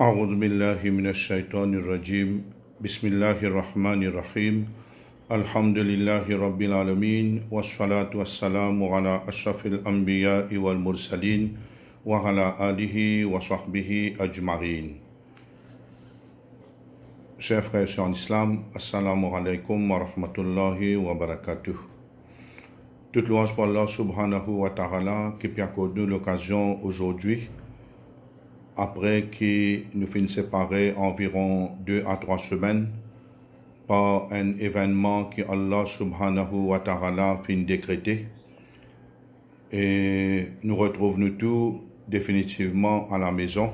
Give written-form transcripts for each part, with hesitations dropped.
أعوذ بالله من الشيطان الرجيم بسم الله الرحمن الرحيم الحمد لله رب العالمين والصلاة والسلام على أشرف الأنبياء والمرسلين وعلى آله وصحبه أجمعين. Chers frères et sœurs en islam, assalamu alaikum wa rahmatullahi wa barakatuh. Toute louange pour Allah subhanahu wa ta'ala qui peut accorder l'occasion aujourd'hui, après que nous finissons séparés environ 2 à 3 semaines par un événement que Allah subhanahu wa ta'ala finit décréter. Et nous retrouvons nous tous définitivement à la maison.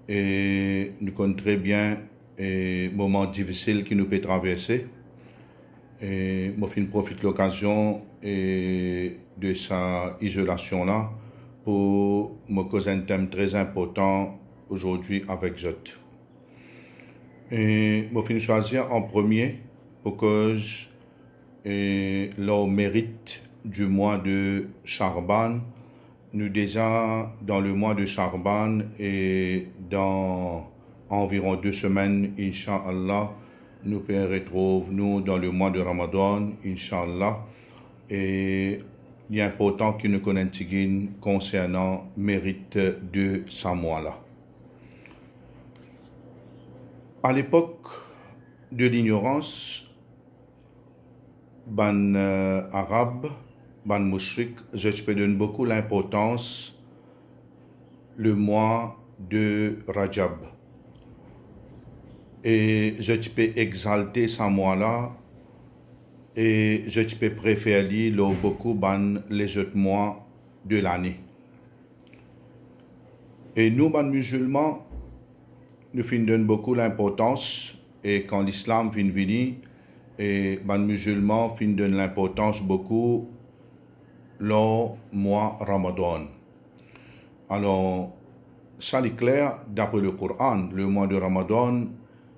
Et nous connaissons très bien les moments difficiles qui nous peut traverser. Et moi, je profite de l'occasion de sa isolation-là pour me causer un thème très important aujourd'hui avec vous. Et je vais choisir en premier pour cause le mérite du mois de Charban. Nous déjà dans le mois de Charban et dans environ 2 semaines, Inch'Allah, nous pouvons retrouver nous dans le mois de Ramadan, Inch'Allah. Et il est important que nous connaissions concernant le mérite de ce mois-là. À l'époque de l'ignorance, ban arabe, ban mouchrik, je peux donner beaucoup l'importance le mois de Rajab. Et je peux exalter ce mois-là et je peux préférer beaucoup les autres mois de l'année. Et nous, les musulmans, nous donnons beaucoup l'importance et quand l'islam vient venir, et les musulmans donnent l'importance beaucoup le mois Ramadan. Alors, ça est clair, d'après le Coran, le mois de Ramadan,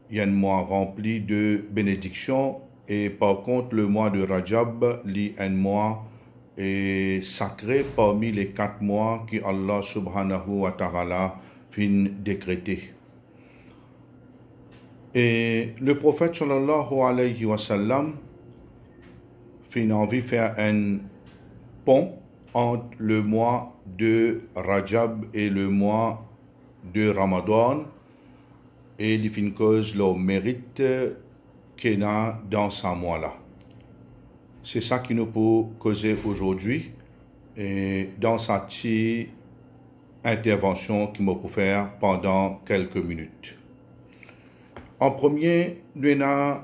il y a un mois rempli de bénédictions. Et par contre, le mois de Rajab est un mois sacré parmi les 4 mois que Allah subhanahu wa ta'ala fin décréter. Et le prophète sallallahu alayhi wa sallam fin envie de faire un pont entre le mois de Rajab et le mois de Ramadan et il fin cause le mérite qu'il y a dans ce mois-là. C'est ça qui nous peut causer aujourd'hui et dans cette intervention qu'il m'a pu faire pendant quelques minutes. En premier, nous avons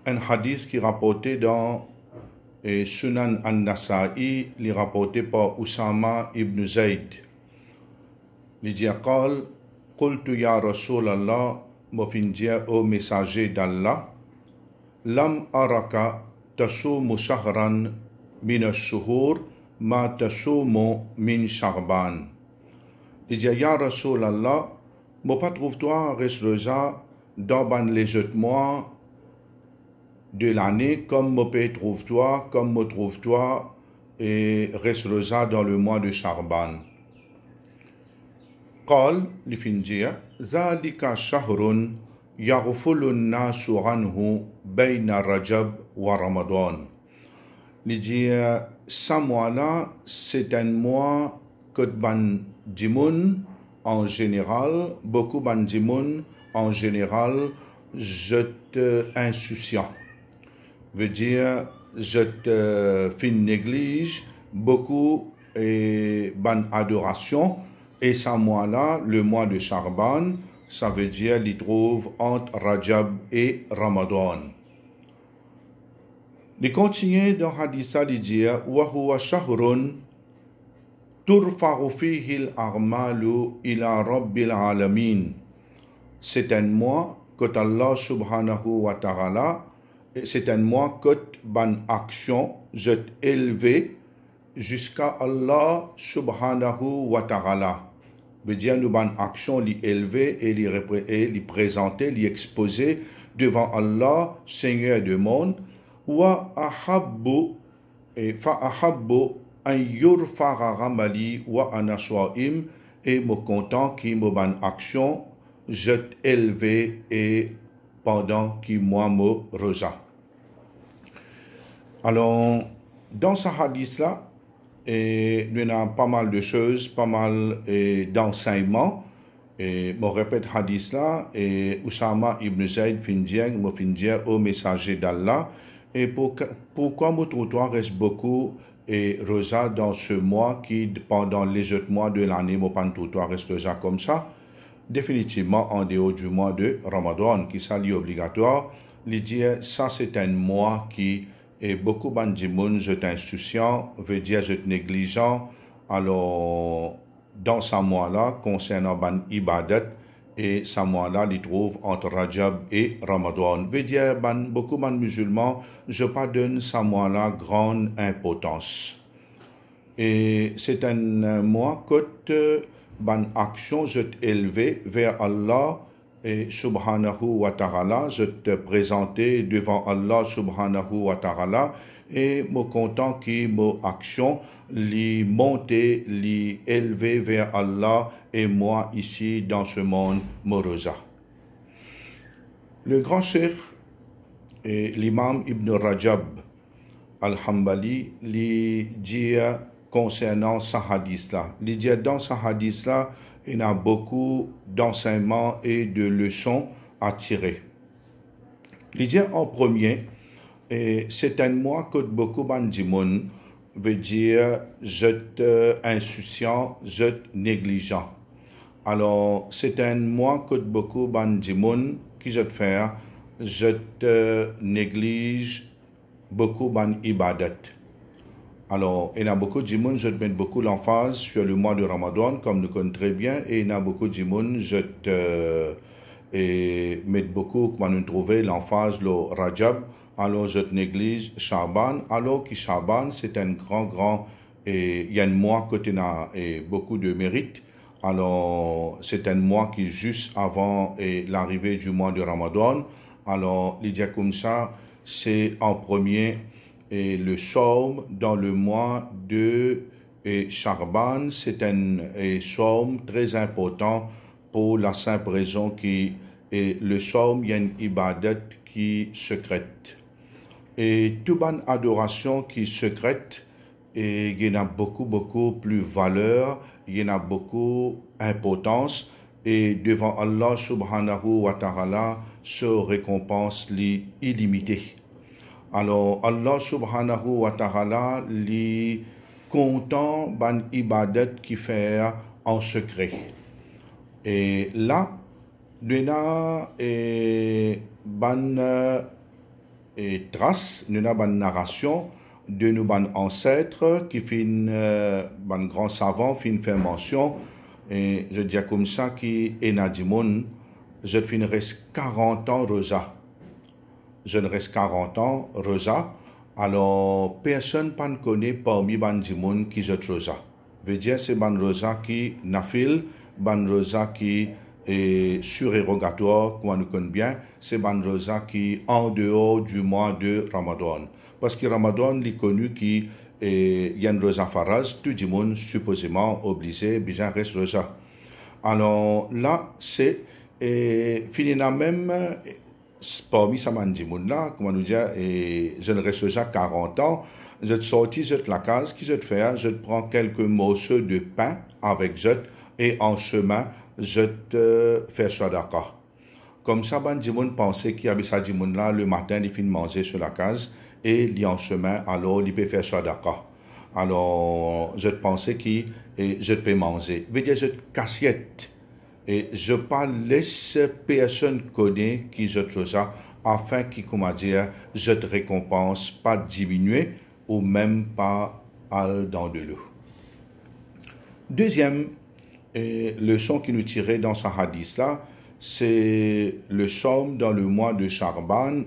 un hadith qui est rapporté dans Sunan al-Nasa'i, il est rapporté par Usama ibn Zayd. Il dit « Qultu ya Rasulallah » Mofindia au messager d'Allah, Lam araka tasumu shahran min ash-shuhur ma tasumu min Charban. Il dit, Ya Rasulallah, moi pas trouve-toi restrosa dans les autres mois de l'année, comme moi peut trouve-toi, comme moi trouve-toi, et restrosa dans le mois de Charban. قال لفنجيا ذلك شهر يغفل الناس عنه بين رجب ورمضان. لدي ce mois-là, c'est un mois que ban dimoun en général, beaucoup ban dimoun en général, je te insouciant. Veut dire, je te fin néglige beaucoup et ban adoration. Et ce mois-là, le mois de Charban, ça veut dire qu'il trouve entre Rajab et Ramadan. Il continue dans le hadith, il dit وَهُوَ شَهْرٌ تُرْفَعُ فِيهِ الْأَعْمَالُ إِلَى رَبِّ الْعَالَمِينَ. C'est un mois que Allah subhanahu wa ta'ala, c'est un mois que ban action, je élevé jusqu'à Allah subhanahu wa ta'ala. Veut dire nous ban action li élevé et li présenter, li exposer devant Allah, Seigneur du monde. Wa ahabbu et fa ahabbu an yurfa'a amali wa ana sha'im et me content qui me ban action, je élevé et pendant qui moi me rosa. Alors, dans ce hadith-là, il y a pas mal de choses, pas mal d'enseignements. Et me répète hadith là, et Oussama ibn Zayd me au messager d'Allah. Et pourquoi mon trottoir reste beaucoup et rosa dans ce mois qui, pendant les autres mois de l'année, mon trottoir reste rosa comme ça? Définitivement en dehors du mois de Ramadan, qui s'allie obligatoire. L'idée, ça c'est un mois qui est beaucoup bandimoun, je insouciant, veut dire je négligent. Alors, dans ce mois-là, concernant ban ibadat, et ce mois-là, il trouve entre Rajab et Ramadan. Veut dire, beaucoup de musulmans, je pas donne ce mois-là grande importance. Et c'est un mois que ban action je élevé vers Allah et subhanahu wa ta'ala, je te présenter devant Allah subhanahu wa ta'ala et me content qui mon action li monter, li élever vers Allah et moi ici dans ce monde morosa. Le grand cheikh et l'imam Ibn Rajab al-Hanbali li dit concernant ce hadith-là. Il dit dans ce hadith-là, il y a beaucoup d'enseignements et de leçons à tirer. Il dit en premier, et c'est un mois que beaucoup bandimoun veut dire je insouciant, je négligent. Alors, c'est un mois que beaucoup bandimoun qui je faire, je te néglige beaucoup ban ibadat. Alors, il y a beaucoup de gens, je mets beaucoup l'emphase sur le mois de Ramadan, comme nous connaissons très bien, et il y a beaucoup de gens, je mets beaucoup, comme nous trouvons l'emphase, le Rajab, alors je néglige Shaban, alors que Shaban, c'est un grand, et il y a un mois que tu as beaucoup de mérite. Alors, c'est un mois qui est juste avant l'arrivée du mois de Ramadan. Alors, l'idée comme ça, c'est en premier, et le psaume dans le mois de Charban, c'est un psaume très important pour la simple raison que le psaume, il y a une ibadat qui secrète. Et toute bonne adoration qui secrète, et il y en a beaucoup plus valeur, il y en a beaucoup importance, et devant Allah subhanahu wa ta'ala, ce récompense illimitée. Alors, Allah subhanahu wa ta'ala li content ban ibadat qui fait en secret. Et là, nous avons ban trace, nous avons ban narration de nos ban ancêtres qui fin ban grand savant fin fait mention et je dis comme ça qui est nadimon, je fin reste 40 ans rosa. Je ne reste 40 ans, rosa. Alors, personne ne connaît parmi les gens qui sont rosa. Veut dire, c'est ban rosa qui nafil, ban rosa qui est surérogatoire, comme nous connaissons bien, c'est ban rosa qui en dehors du mois de Ramadan. Parce que Ramadan, il est connu qui y a une rosa faraz, tout le monde supposément obligé, bien reste rosa. Alors là, c'est finalement même parmi ces gens-là, comment nous dire, je ne reste déjà 40 ans, je te sortis, je te la case, qui je te fais, je te prends quelques morceaux de pain avec je et en chemin, je te fais sadaqa. Comme ça, ben, les gens pensaient qu'il y avait ça, là le matin, ils finissent manger sur la case et ils en chemin, alors ils peuvent faire sadaqa. Alors, je pensais que je peux manger. Je veux dire, je te cassiette. Et je ne pas laisse personne connaître qui je trouve ça, afin que, comment dire, je te récompense, pas diminuer ou même pas aller dans de l'eau. Deuxième leçon qui nous tirait dans ce hadith-là, c'est le psaume dans le mois de Charban.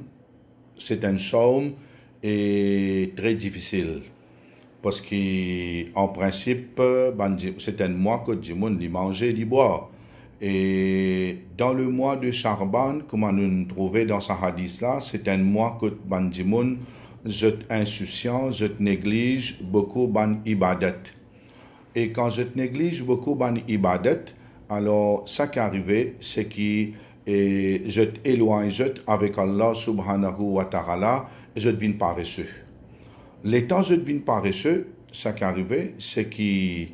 C'est un psaume très difficile. Parce qu'en principe, c'est un mois que du monde y manger, y boire. Et dans le mois de Charban, comme nous trouvons dans ce hadith-là, c'est un mois que bandimoun, je insouciant, je néglige beaucoup ban ibadat. Et quand je néglige beaucoup ban ibadat, alors ça qui arrive, c'est que je t'éloigne avec Allah subhanahu wa ta'ala et je deviens paresseux. Les temps je deviens paresseux, ça qui arrive, c'est que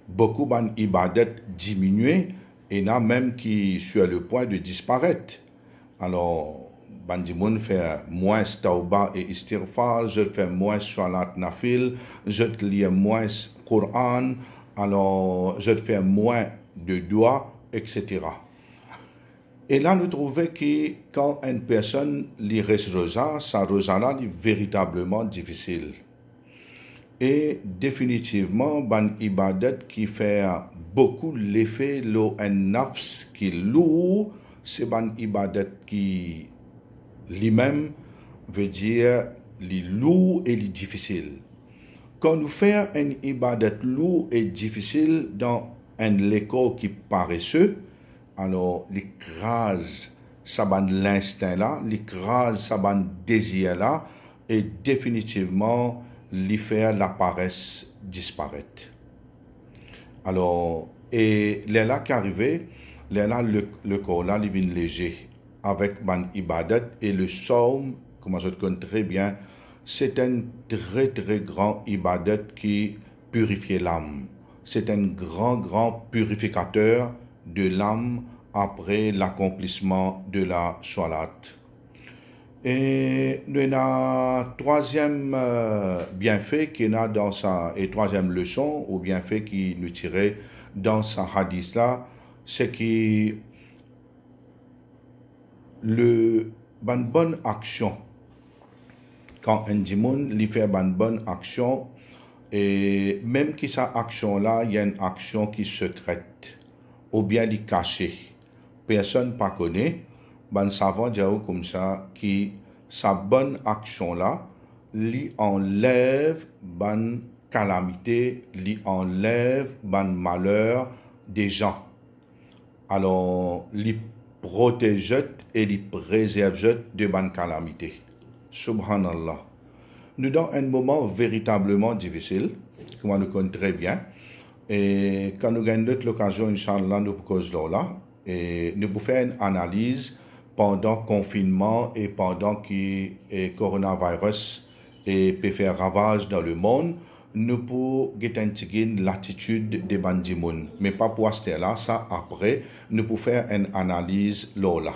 beaucoup ban ibadat diminué et n'a même qui sur le point de disparaître. Alors, Bandimoun fait moins tauba et istighfar, je fais moins salat nafil, je lis moins Coran, alors je fais moins de doigts, etc. Et là, nous trouvons que quand une personne lit rosa, sa rosa-là est véritablement difficile. Et définitivement, ban ibadat qui fait beaucoup l'effet lo en nafs qui lourd, c'est ban ibadat qui lui-même veut dire les lourd et les difficile. Quand nous faisons un ibadat lourd et difficile dans un école qui paresseux, alors l'écrase ça ban l'instinct là, l'écrase ça ban désir là, et définitivement l'y faire la paresse disparaître. Alors, et les là qui arrivaient, les là le corps là, il vient léger avec ban ibadat et le psaume, comme je connais très bien, c'est un très très grand ibadat qui purifie l'âme. C'est un grand purificateur de l'âme après l'accomplissement de la salat. Et le troisième bienfait qu'il a dans sa, et troisième leçon ou bienfait qu'il nous tirait dans sa hadith là, c'est que le bonne action, quand un dimoun lui fait bonne action, et même que sa action là, il y a une action qui est secrète ou bien qui est cachée, personne ne connaît. Ben savant dire comme ça qui sa bonne action là lui enlève ban calamité, lui enlève ban malheur des gens. Alors lui protège et lui préserve de ban calamité. Subhanallah. Nous dans un moment véritablement difficile, comme nous connaissons très bien, et quand nous gagnons l'occasion, Inch'Allah, nous pouvons là, et nous pouvons faire une analyse pendant le confinement et pendant que le coronavirus peut faire ravage dans le monde, nous pouvons get l'attitude des bandimoun. Mais pas pour rester là, ça après, nous pouvons faire une analyse là.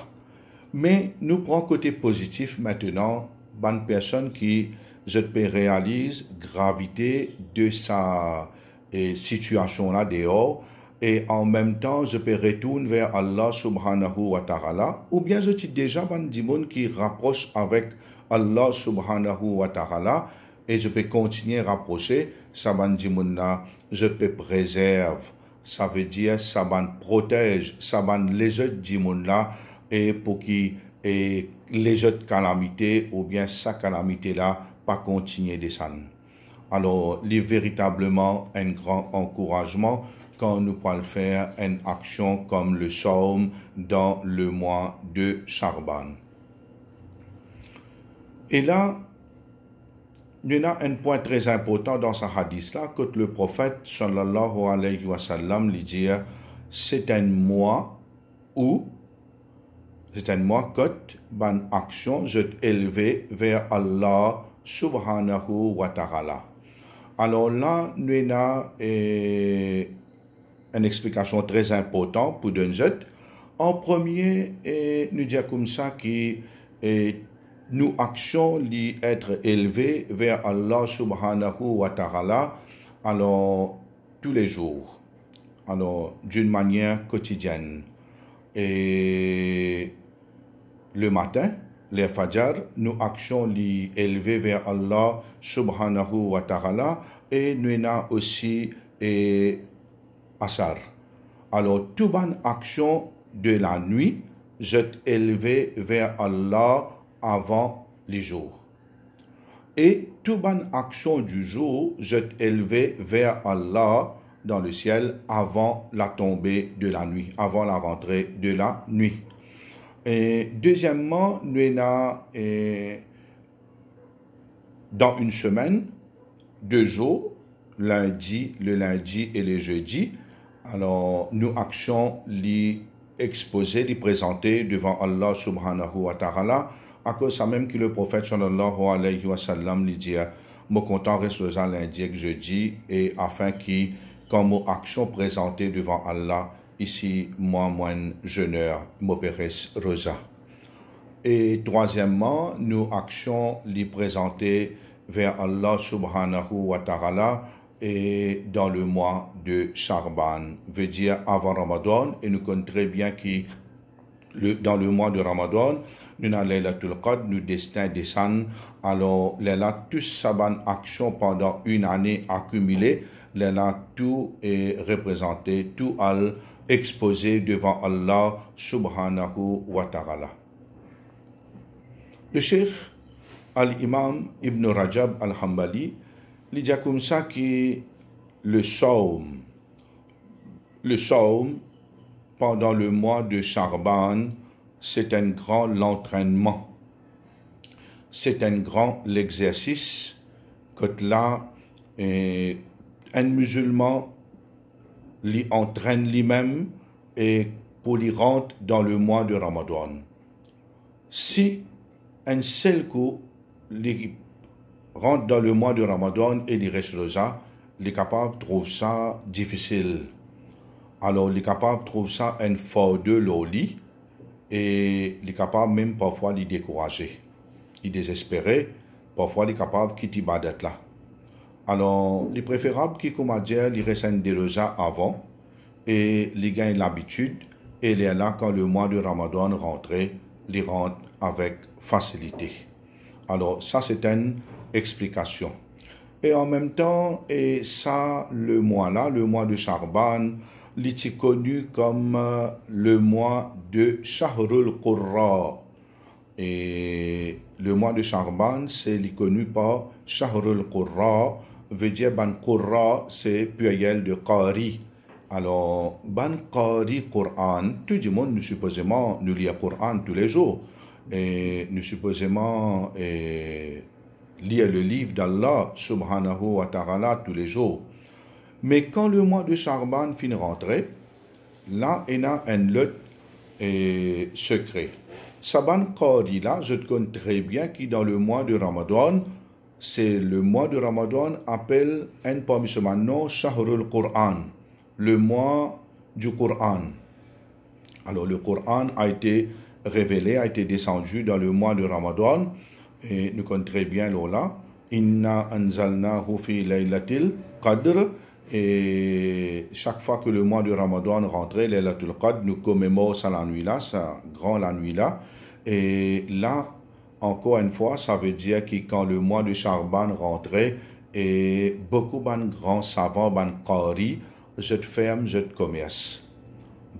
Mais nous prenons côté positif maintenant, bonne personne qui je peux réaliser gravité de sa situation là dehors et en même temps je peux retourner vers Allah subhanahu wa ta'ala ou bien je suis déjà ban dimoun qui rapproche avec Allah subhanahu wa ta'ala et je peux continuer à rapprocher ça ban dimoun là je peux préserve ça veut dire ça ban protège ça ban les autres dimoun là et pour qui et les autres calamités ou bien sa calamité là pas continuer de descendre. Alors, il est véritablement un grand encouragement quand nous pouvons faire une action comme le psaume dans le mois de Charban. Et là, il y a un point très important dans ce hadith là que le prophète sallallahu alayhi wa sallam lui dit c'est un mois où c'est un mois que ban action je élevé vers Allah subhanahu wa ta'ala. Alors là, nous avons une explication très importante pour nous. En premier, nous disons comme ça que nous actions être élevées vers Allah subhanahu wa ta'ala alors tous les jours, alors d'une manière quotidienne. Et le matin, les fajr, nous actions les élevés vers Allah subhanahu wa ta'ala et nous avons aussi asar. Alors, toute bonne action de la nuit, je élevé vers Allah avant les jours. Et toute bonne action du jour, je élevé vers Allah dans le ciel avant la tombée de la nuit, avant la rentrée de la nuit. Et deuxièmement, nous avons dans une semaine, 2 jours, lundi, le lundi et le jeudi. Alors, nous actions les exposer, les présenter devant Allah subhanahu wa ta'ala, à cause ça même que le prophète sallallahu alayhi wa sallam lui dit, me content reste lundi et jeudi, et afin qu'il, comme action présentée devant Allah, ici, moi, jeûneur, m'opéresse rosa. Et troisièmement, nous actions les présenter vers Allah subhanahu wa ta'ala et dans le mois de Charban, veut dire avant Ramadan, et nous connaissons très bien que dans le mois de Ramadan, nous avons Laylatul Qadr, nous destin descend, alors là, tous saban action pendant une année accumulée, là, tout est représenté, tout est exposé devant Allah subhanahu wa ta'ala. Le Cheikh Al-Imam Ibn Rajab Al-Hambali, il dit comme ça que le saum pendant le mois de Charban, c'est un grand entraînement. C'est un grand exercice que là, un musulman l'y entraîne lui-même et pour l'y rentrer dans le mois de Ramadan. Si un seul coup, il rentre dans le mois de Ramadan et il reste rosa, il est capable de trouver ça difficile. Alors, il est capable de trouver ça un fardeau au lit et il est capable même parfois de décourager. Il est désespéré, parfois il est capable de quitter Badat là. Alors, il est préférable qu'il commence à dire il reste un de rosa avant et il gagne l'habitude et il est là quand le mois de Ramadan rentre, il rentre avec facilité. Alors, ça, c'est une explication. Et en même temps, et ça, le mois-là, le mois de Charban, il est connu comme le mois de Shahrul Qurra. Et le mois de Charban, c'est connu par Shahrul Qurra, veut dire ban Qurra, c'est pluriel de Qari. Alors, ban Qari Qur'an, tout le monde, nous supposément, nous lit le Qur'an tous les jours. Et nous supposément lire le livre d'Allah subhanahu wa ta'ala tous les jours. Mais quand le mois de Charban finit rentrer, là, il y a un lot secret. Saban Qadi là, je te connais très bien qui dans le mois de Ramadan, c'est le mois de Ramadan appelle un parmi ce nom Shahrul Qur'an, le mois du Qur'an. Alors le Qur'an a été révélé, a été descendu dans le mois de Ramadan, et nous connaissons très bien là, Inna anzalnahu fi laylatil qadr, et chaque fois que le mois de Ramadan rentrait, laylatul qadr, nous commémorons ça la nuit là, ça grand la nuit là, et là, encore une fois, ça veut dire que quand le mois de Charban rentrait, et beaucoup de grands savants, de qari, je te ferme, je te commerce.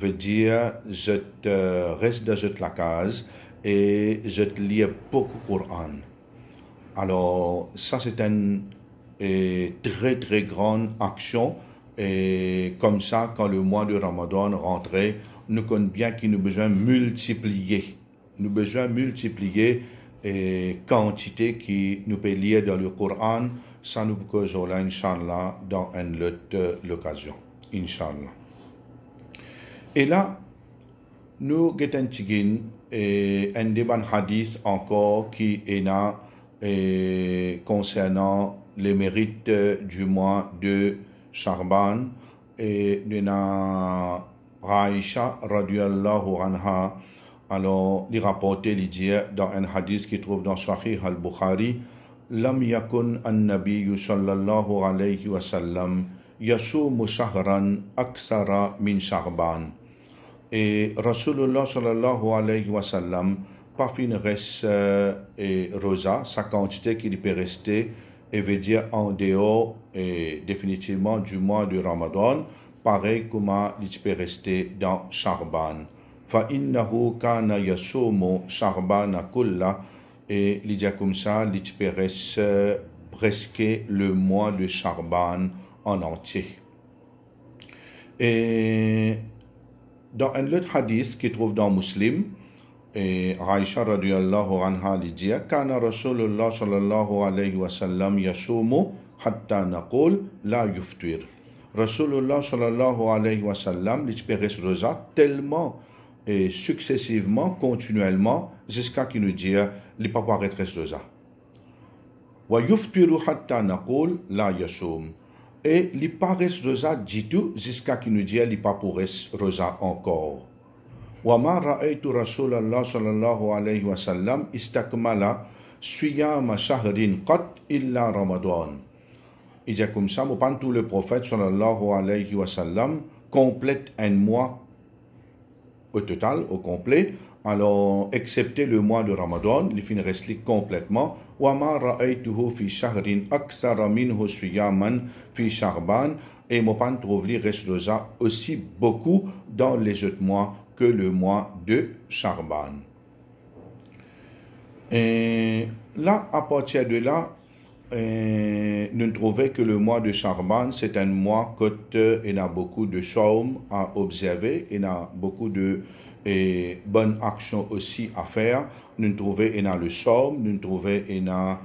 Veut dire, je te reste dans la case et je te lis beaucoup Coran. Alors, ça c'est une très très grande action. Et comme ça, quand le mois de Ramadan rentrait, nous connaissons bien qu'il nous besoin multiplier. Nous besoin multiplier et quantité qui nous peut lire dans le Coran. Ça nous causera là, Inch'Allah, dans une autre occasion. Inch'Allah. Et là, nous avons un débat hadith encore qui est là concernant les mérites du mois de Charban. Et nous avons Aïcha radiyallahu anha. Alors, il rapportait dans un hadith qui trouve dans Sahih al-Bukhari, Lam yakun an-nabiyyu sallallahu alayhi wa sallam yasumu shahran aksara min Charban. Et Rasulullah sallallahu alayhi wa sallam, pas fin reste et rosa, sa quantité qu'il peut rester, et veut dire en dehors et définitivement du mois de Ramadan, pareil comme il peut rester dans Charban. Fa innahu kana yasumu Charbana kulla, et il dit comme ça, il peut rester presque le mois de Charban en entier. Et dans un autre hadith qui trouve dans Muslim, et Aïcha radiyallahu anha lui dit, Kana Rasulullah sallallahu alayhi wa sallam yasumu hatta naqul la yuftir. Rasulullah sallallahu alayhi wa sallam l'expérience rosa tellement et successivement, continuellement, jusqu'à qu'il nous dise il pas paraître rosa. Wa yuftiru hatta naqul la yasum. Et il paraît rosa dit tout jusqu'à qu'il nous dise il pas paraît rosa encore. Wa ma ra'aytu Rasulullah sallallahu alayhi wa sallam istakmala siyama shahrin qat illa Ramadan. Il dit comme ça, moi, tout le prophète sallallahu alayhi wa sallam complète un mois au total, au complet, alors excepté le mois de Ramadan, il finit rester complètement. Wa ma ra'aytuhu fi shahrin akthara minhu siyaman fi Sha'ban, et moi pas trouvé reste aussi beaucoup dans les autres mois que le mois de Sha'ban. Et là, à partir de là, nous trouvons que le mois de Sha'ban, c'est un mois qu'il y a beaucoup de choses à observer, il y a beaucoup de bonnes actions aussi à faire. Nous trouvons qu'il y a le Somme, nous trouvons qu'il y a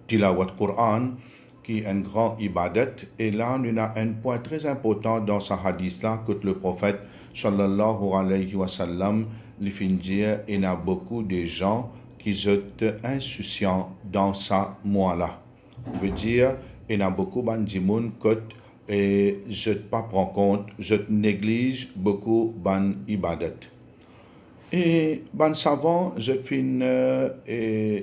Tilawat Quran, qui est un grand ibadat. Et là, nous avons un point très important dans ce hadith-là, que le prophète, sallallahu alayhi wa sallam, il fait dire qu'il y a beaucoup de gens qui sont insouciants dans ce mois-là. Veut dire, il y a beaucoup de gens qui ne pas prendre compte, je néglige beaucoup de ibadat. Et les savants, je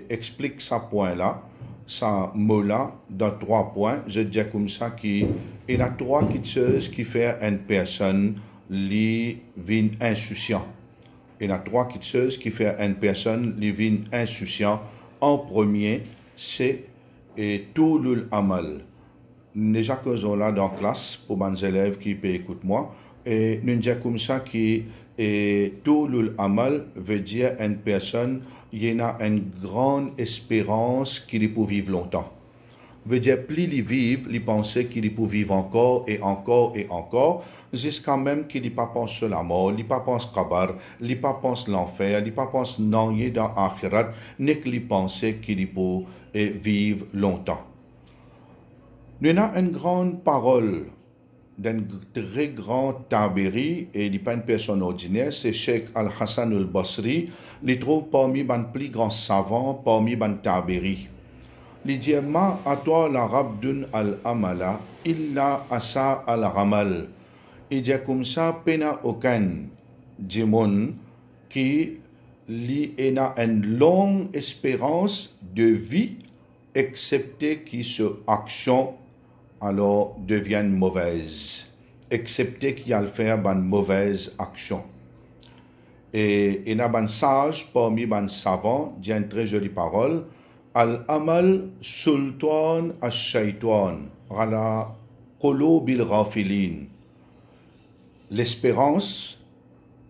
explique ce point-là, ce mot-là, dans 3 points. Je dis comme ça qu'il y a 3 choses qui font une personne qui vient insouciant. Il y a 3 choses qui font une personne qui vient insouciant. En premier, c'est tout l'amal. Déjà que nous là dans la classe, pour mes élèves qui écoutent moi, et nous disons comme ça que tout l'amal veut dire une personne qui a une grande espérance qu'il peut vivre longtemps. Veut dire plus il vit, il pense qu'il peut vivre encore et encore et encore, jusqu'à même qu'il ne pense pas la mort, il ne pense pas kabar, il ne pense pas l'enfer, il ne pense pas non dans l'akhirat, ni qu'il pense qu'il peut vivre longtemps. Nous avons une grande parole d'un très grand tabiri, et il n'est pas une personne ordinaire, c'est Cheikh Al-Hassan al-Basri, il trouve parmi les plus grands savants, parmi les tabiri. Il dit, ma atwa l'Arabdun al-Amala, illa asa al-Ramal. Il dit comme ça, pena aucun dimon qui a une longue espérance de vie, excepté qui se action alors deviennent mauvaises, excepté qu'il y a le faire une mauvaise action. Et il y a un sage parmi les savants, dit une très jolie parole, Al-amal sultan al-shaytan, ala qulubil ghafilin. L'espérance,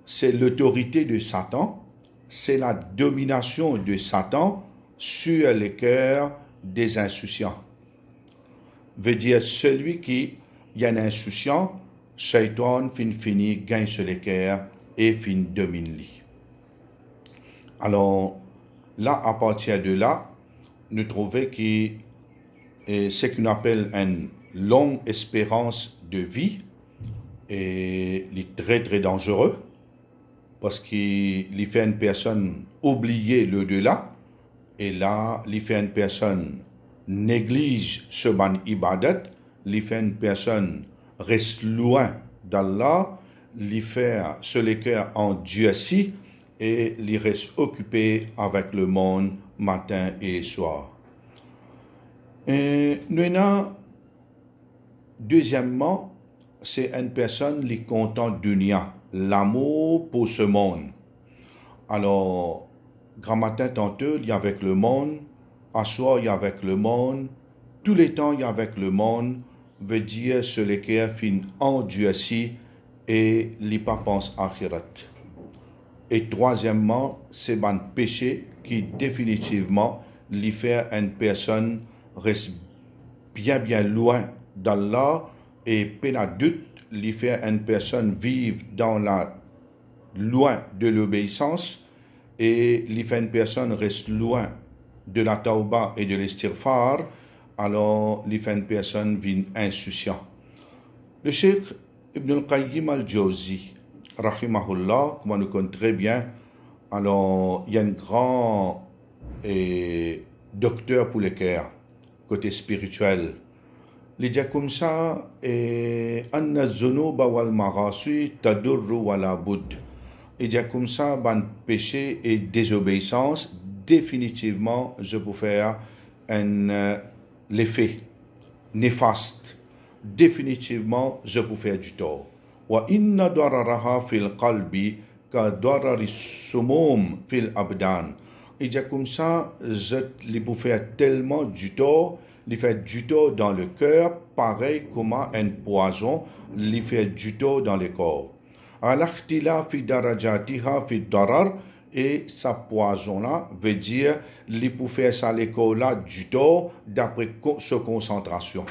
c'est l'autorité de Satan, c'est la domination de Satan sur les cœurs des insouciants. Veut dire celui qui y a un insouciant, Shaitan fini gagne sur les cœurs et fin domine lui. Alors là, à partir de là, nous trouvons que ce qu'on appelle une longue espérance de vie est très très dangereux parce qu'il fait une personne oublier le delà et là, il fait une personne néglige ce ban ibadat, il fait une personne reste loin d'Allah, il fait sur les cœurs endurcis et il reste occupé avec le monde matin et soir. Et nous avons, deuxièmement, c'est une personne qui est contente dunya, l'amour pour ce monde. Alors, grand matin, tantôt, il y a avec le monde, à soir, il y a avec le monde, tous les temps, il y a avec le monde, veut dire sur les cœurs fin endurcis et li pas pense akhirat. Et troisièmement, c'est un péché qui définitivement lui fait une personne reste bien loin d'Allah et peine doute lui fait une personne vivre dans la loin de l'obéissance et lui fait une personne reste loin de la tauba et de l'istighfar alors les fait une personne vient insouciant. Le Cheikh Ibn al-Qayyim al-Jawzi, rahimahullah, comme on le connaît très bien, alors il y a un grand docteur pour le cœur, côté spirituel. Il dit comme ça, anna zunuba wal marasi tadurru wala bud. Il dit comme ça, ban péché et désobéissance, définitivement, je peux faire l'effet néfaste. Définitivement, je peux faire du tort. Wa inna dararaha fil qalbi ka darari sumum fil abdan. Il dit comme ça, je peux faire tellement du tort, il fait du tort dans le cœur, pareil comme un poison, il fait du tort dans le corps. Al-akhtila fi darajatiha fi darar, et sa poison-là veut dire, il peut faire ça l'école-là du tort d'après sa concentration.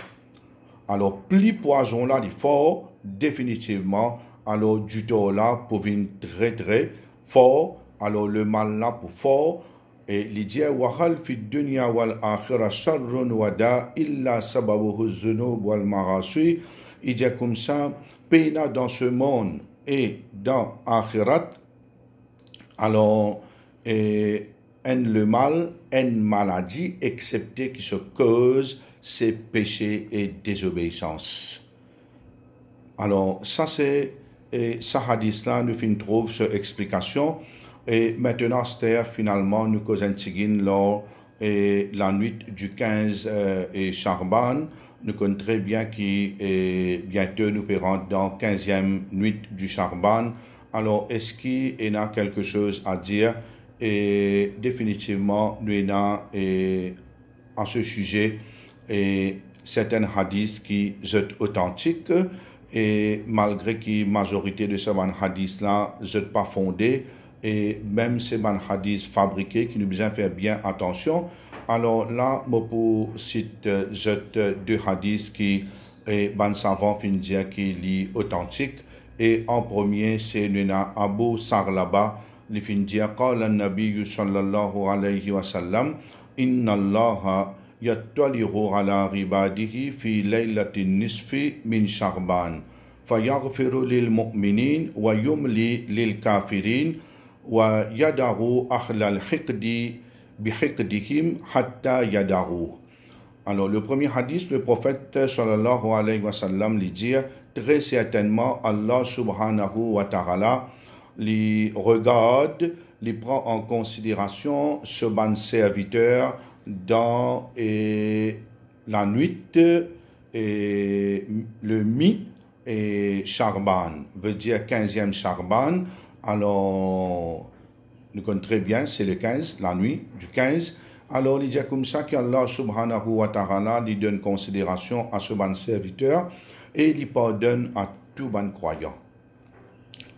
Alors, plus poison-là est fort, définitivement, alors du tort-là pour venir très très fort, alors le mal-là pour fort. Et il dit wahal fi dunya wal akhirah sharrun wada illa sababuhu zunub wal marasi. Il dit comme ça, peina dans ce monde et dans akhirat, alors le mal, une maladie, excepté qui se cause ses péchés et désobéissance. Alors ça c'est ça hadith-là nous fin trouve cette explication. Et maintenant, c'est finalement, nous causons lors la nuit du 15 Charban. Nous connaissons très bien que bientôt nous rentrer dans la 15e nuit du Charban. Alors, est-ce qu'il y a quelque chose à dire? Et définitivement, nous avons à ce sujet certains hadiths qui sont authentiques. Et malgré que la majorité de ces hadiths-là ne sont pas fondés, et même ces hadiths fabriqués qui nous besoin faire bien attention. Alors là, je peux citer deux hadiths qui ban savant fin dire qui sont authentiques. Et en premier, c'est Nuna Abu Sarlaba, qui fin dire qala an-nabiy sallallahu alayhi wa sallam inna Allah yattaliru ala ibadihi fi laylatin nisfi min Sha'ban fayaghfiru lil mu'minin wa yumli lil kafirin wa yadaru ahlal hiqdi bihiqdihim hatta yadaru. Alors le premier hadith, le prophète sallallahu alayhi wa sallam lui dit très certainement Allah subhanahu wa ta'ala lui regarde, lui prend en considération ce bon serviteur dans la nuit et le mi et Charban, veut dire 15e Charban. Alors, nous connaissons très bien, c'est le 15, la nuit du 15. Alors, il dit comme ça qu'Allah subhanahu wa ta'ala lui donne considération à ce bon serviteur et il pardonne à tout bon croyant,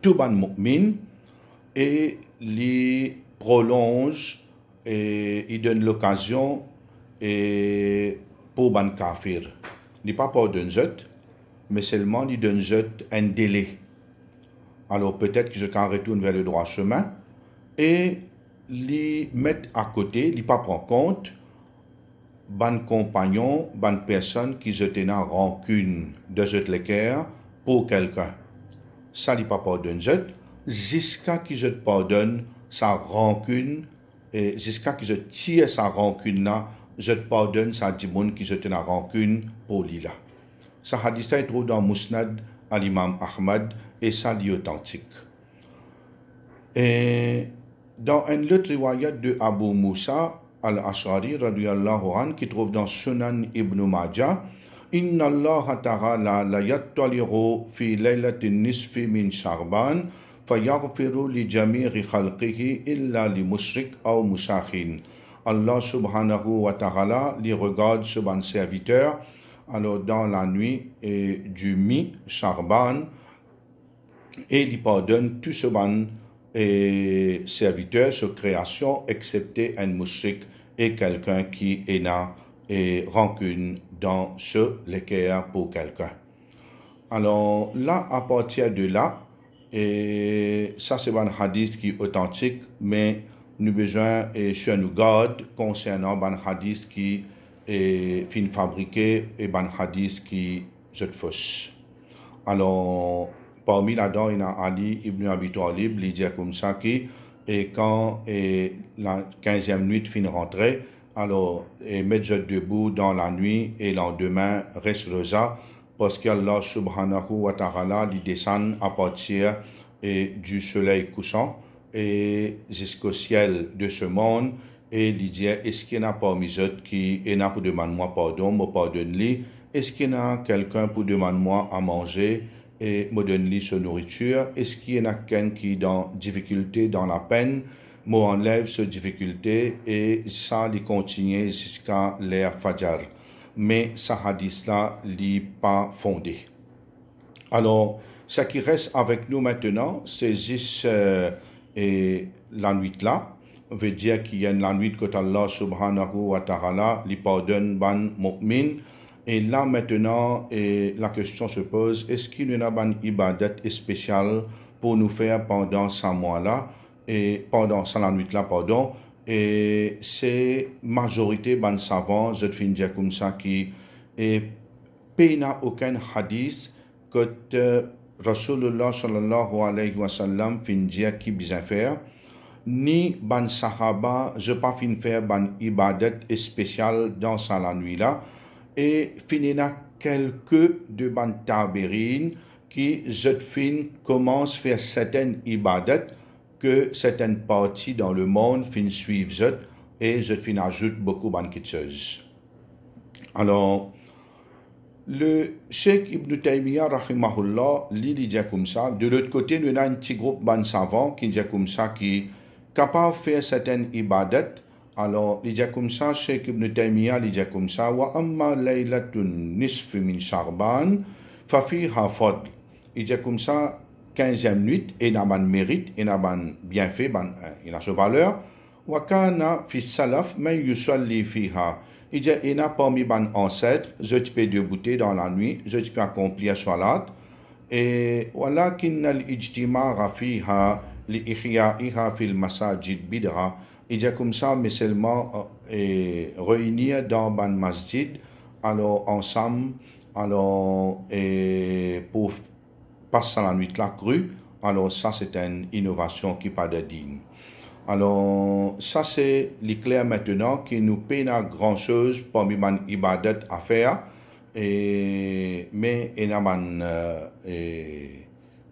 tout bon mu'min, et il prolonge et il donne l'occasion pour bon kafir. Il n'est pas pardonne, mais seulement il donne un délai. Alors peut-être que je can retourne vers le droit chemin et les mettre à côté, les pas prendre compte, ban compagnon, ban personne qui se tenait en rancune de ce l'équerre pour quelqu'un. Ça n'est pas pardonne, jusqu'à qui je te pardonne sa rancune et jusqu'à qui je tire sa rancune là, je te pardonne sa dimoun qui se tenait en rancune pour lui là. Ça hadith est trouvé dans Musnad à l'imam Ahmad et ça dit authentique. Et dans un autre riwayat de Abu Musa al-Ash'ari radiyallahu anhu qui trouve dans Sunan Ibn Majah, Inna Allah ta'ala la yattaliru fi laylatin nisfi min Sha'ban fayaghfiru li jami'i khalqihi illa li mushrik aw musakhin. Allah subhanahu wa ta'ala li regarde ce bon serviteur alors dans la nuit du mi-Charban et il pardonne tout ce bon serviteur, ce création, excepté un mouchrik et quelqu'un qui est là et rancune dans ce l'équerre pour quelqu'un. Alors là, à partir de là, et ça c'est un hadith qui est authentique, mais nous besoin et sur nous garde concernant un hadith qui et fin fabriqué et ban hadith qui je fausse. Alors, parmi là-dedans, il y a Ali ibn Abi Talib, il dit comme ça qui, et quand la 15e nuit fin rentrée, alors, et mettre debout dans la nuit et le lendemain reste rosa, parce qu'Allah subhanahu wa ta'ala il descend à partir du soleil couchant et jusqu'au ciel de ce monde, et il dit, est-ce qu'il y en a parmi eux qui est là pour demander moi pardon, me pardonne-lui? Est-ce qu'il y en a quelqu'un pour demander moi à manger et me donne-lui sa nourriture? Est-ce qu'il y en a quelqu'un qui est dans difficulté, dans la peine, me enlève cette difficulté et ça lui continue jusqu'à l'ère Fajr? Mais ce hadith-là n'est pas fondé. Alors, ce qui reste avec nous maintenant, c'est juste la nuit-là. Veut dire qu'il y a la nuit que Allah subhanahu wa ta'ala lui pardonne ban mu'min. Et là maintenant, la question se pose, est-ce qu'il y a une ibadat spéciale pour nous faire pendant ce mois-là, et pendant la nuit-là, pardon, et c'est majorité ban savants, je vais dire comme ça, qui et n'a aucun hadith que Rasulullah sallallahu alayhi wa sallam fin dire qui bien faire, ni ban sahaba, je pas fin faire ban ibadat spécial dans la nuit là, et finina quelques de ban tabirin qui je fin commence faire certaines ibadat que certaines parties dans le monde fin suivent je, et je fin ajoute beaucoup ban kitcheuse. Alors le Cheikh Ibn Taymiyyah rahimahullah lui dit comme ça. De l'autre côté, nous avons un petit groupe de savants qui dit comme ça, qui est capable de faire certaines ibadat. Alors, il dit comme ça, Cheikh Ibn Taymiyyah il dit comme ça, wa amma laylatun nisf min Sharban, fa fiha fadl. Il dit comme ça, 15e nuit, et il a un mérite, il a un bienfait, il a sa valeur. Wa kana fi salaf man yusalli fiha. Il dit, il y a parmi mes ancêtres, je peux débouter dans la nuit, je peux accomplir salat. Et voilà qu'il y a l'ijtima'a fiha, l'ihyaiha fil masajid bidra. Il dit comme ça, mais seulement réunir dans ban masjid, alors ensemble, alors pour passer la nuit la crue, alors ça c'est une innovation qui pas de digne. Alors, ça c'est l'éclair maintenant qui nous peine à grand chose parmi les ibadat à faire. Mais il y a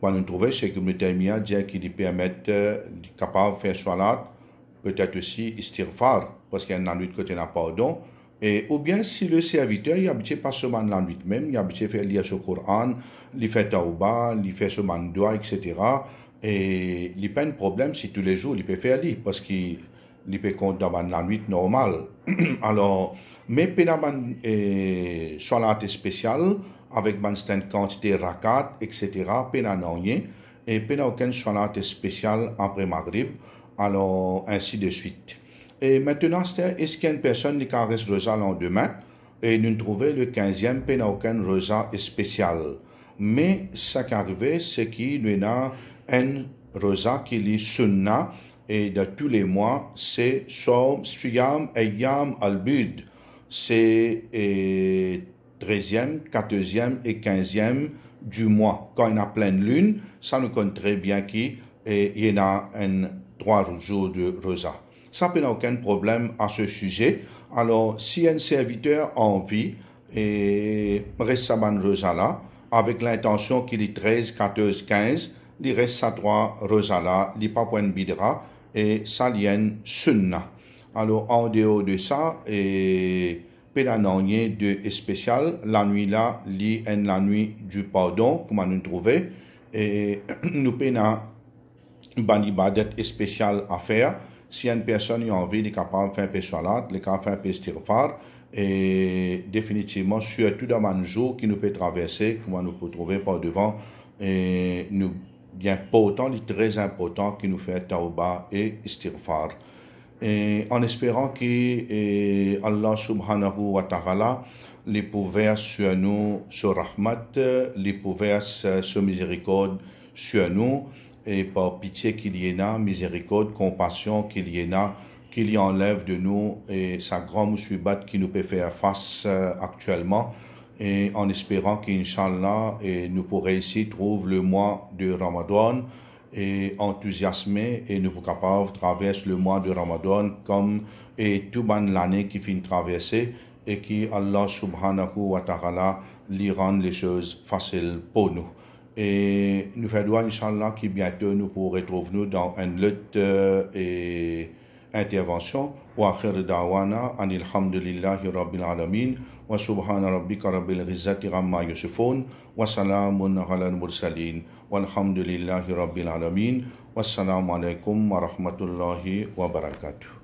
quand nous trouvons, c'est que le Taymiyyah dit qu'il lui permet capable de faire salat, peut-être aussi istighfar, parce qu'il y a une nuit côté n'a pardon. Ou bien si le serviteur, il habite pas seulement la nuit même, il habite faire lire ce Coran, il fait tauba, il fait ce mandoua, etc. Et il n'y a pas de problème si tous les jours il peut faire lire, parce qu'il peut compter dans la nuit normale. Alors, mais pénaban salat spécial avec une quantité rakat, etc. Pénanonien et péna aucun salat spécial après Maghrib. Alors, ainsi de suite. Et maintenant, est-ce qu'il y a une personne qui reste rosa le lendemain et nous trouvons le 15e péna aucun rosa spécial. Mais ce qui arrive, c'est qu'il y a un rosa qui est sunna et de tous les mois, c'est Som, Siyam, Ayyam, Al-Bud. C'est 13e, 14e et 15e du mois. Quand il y a pleine lune, ça nous compte très bien qu'il y a 3 jours de rosa. Ça n'a aucun problème à ce sujet. Alors, si un serviteur a envie et reste à rosa là, avec l'intention qu'il est 13, 14, 15, il reste à 3 rosa là, il n'y a pas point de bidra, et ça y a une sunna. Alors, en dehors de ça, et pénanonier de spécial, la nuit là, la nuit du pardon, comment nous trouver, et nous pénons une ibadat spéciale à faire. Si une personne a envie, il est capable de faire un peu salat, il est capable de faire un peu istighfar, et définitivement, surtout dans un jour qui nous peut traverser, comment nous pouvons trouver par devant, et nous, il est important, il est très important qu'il nous fait tauba et istighfar. Et en espérant que Allah subhanahu wa ta'ala les pouvait sur nous, sur rahmat, les pouvait sur miséricorde sur nous, et par pitié qu'il y en a, miséricorde, compassion qu'il y en a, qu'il y enlève de nous et sa grande musibat qui nous peut faire face actuellement, et en espérant qu'Inch'Allah nous pourrons ici trouver le mois de Ramadan et enthousiasmé et nous sommes capables de traverser le mois de Ramadan comme et tout l'année qui finit traverser et qui Allah subhanahu wa ta'ala lui rend les choses faciles pour nous. Et nous faisons Inch'Allah qui bientôt nous pourrons retrouver nous dans une lutte et intervention. Wa akhir da'wana anil hamdulillahi rabbil alamin wa subhana rabbika rabbil izzati amma yasifun wa salamun alal mursalin walhamdulillahi rabbil alamin. Wassalamu alaikum wa rahmatullahi wa barakatuh.